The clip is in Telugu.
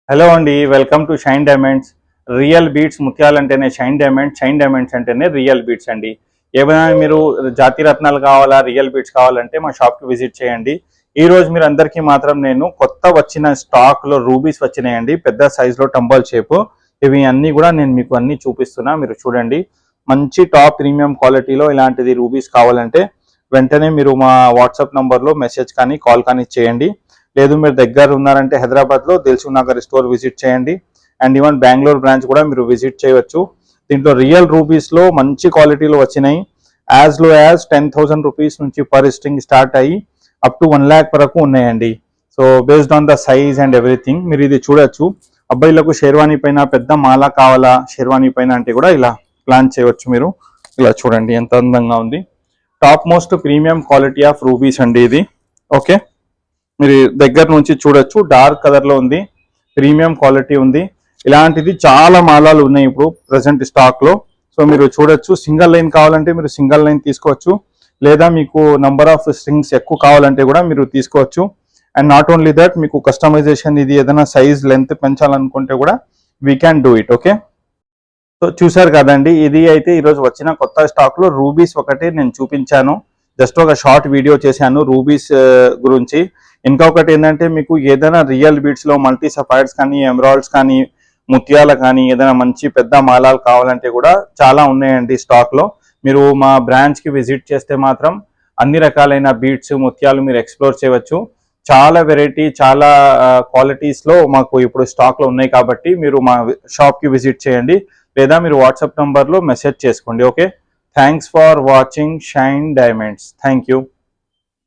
హలో అండి, welcome to Shine Diamonds. Real beads ముత్యాలంటేనే షైన్ డైమండ్స్ అంటేనే రియల్ బీట్స్ అండి. ఏమైనా మీరు జాతి రత్నాలు కావాలా, రియల్ బీట్స్ కావాలంటే మా షాప్కి విజిట్ చేయండి. ఈ రోజు మీరు అందరికీ మాత్రం నేను కొత్త వచ్చిన స్టాక్లో రూబీస్ వచ్చినాయండి, పెద్ద సైజులో టంబల్ షేపు. ఇవి అన్నీ కూడా నేను మీకు అన్నీ చూపిస్తున్నా, మీరు చూడండి. మంచి టాప్ ప్రీమియం క్వాలిటీలో ఇలాంటిది రూబీస్ కావాలంటే వెంటనే మీరు మా వాట్సాప్ నంబర్లో మెసేజ్ కానీ కాల్ కానీ చేయండి. లేదు మీరు దగ్గర ఉన్నారంటే హైదరాబాద్లో దిల్సుఖ్ నగర్ స్టోర్ విజిట్ చేయండి. అండ్ ఈవెన్ బెంగళూరు బ్రాంచ్ కూడా మీరు విజిట్ చేయవచ్చు. దీంట్లో రియల్ రూబీస్లో మంచి క్వాలిటీలో వచ్చినాయి. యాజ్ లో యాజ్ 10,000 రూపీస్ నుంచి పర్ స్ట్రింగ్ స్టార్ట్ అయ్యి అప్ టు 1 lakh వరకు ఉన్నాయండి. So based on the size and everything మీరు ఇది చూడొచ్చు. అబ్బాయిలకు షేర్వానీ పైన పెద్ద మాల కావాలా, షేర్వానీ పైన అంటే కూడా ఇలా ప్లాన్ చేయవచ్చు. మీరు ఇలా చూడండి ఎంత అందంగా ఉంది. Top most premium quality of rubies అండి ఇది. ఓకే, మీరు దగ్గర నుంచి చూడొచ్చు. డార్క్ కలర్లో ఉంది, ప్రీమియం క్వాలిటీ ఉంది. ఇలాంటిది చాలా మాలాలు ఉన్నాయి ఇప్పుడు ప్రజెంట్ స్టాక్లో. సో మీరు చూడొచ్చు. సింగిల్ లైన్ కావాలంటే మీరు సింగిల్ లైన్ తీసుకోవచ్చు, లేదా మీకు నంబర్ ఆఫ్ స్ట్రింగ్స్ ఎక్కువ కావాలంటే కూడా మీరు తీసుకోవచ్చు. అండ్ నాట్ ఓన్లీ దట్, మీకు కస్టమైజేషన్ ఇది ఏదైనా సైజ్ లెంత్ పెంచాలనుకుంటే కూడా we can do it. Okay, so చూసారు కదండి, ఇది అయితే ఈరోజు వచ్చిన కొత్త స్టాక్లో రూబీస్ ఒకటి నేను చూపించాను. జస్ట్ ఒక షార్ట్ వీడియో చేశాను రూబీస్ గురించి. ఇంకొకటి ఏంటంటే, మీకు ఏదైనా రియల్ బీట్స్లో మల్టీ సఫైర్స్ కానీ, ఎమరాల్డ్స్ కానీ, ముత్యాల కానీ ఏదైనా మంచి పెద్ద మాలాలు కావాలంటే కూడా చాలా ఉన్నాయండి స్టాక్లో. మీరు మా బ్రాంచ్కి విజిట్ చేస్తే మాత్రం అన్ని రకాలైన బీట్స్, ముత్యాలు మీరు ఎక్స్ప్లోర్ చేయవచ్చు. చాలా వెరైటీ, చాలా క్వాలిటీస్లో మాకు ఇప్పుడు స్టాక్లో ఉన్నాయి. కాబట్టి మీరు మా షాప్కి విజిట్ చేయండి, లేదా మీరు వాట్సాప్ నంబర్లో మెసేజ్ చేసుకోండి. Okay, thanks for watching shine diamonds. Thank you.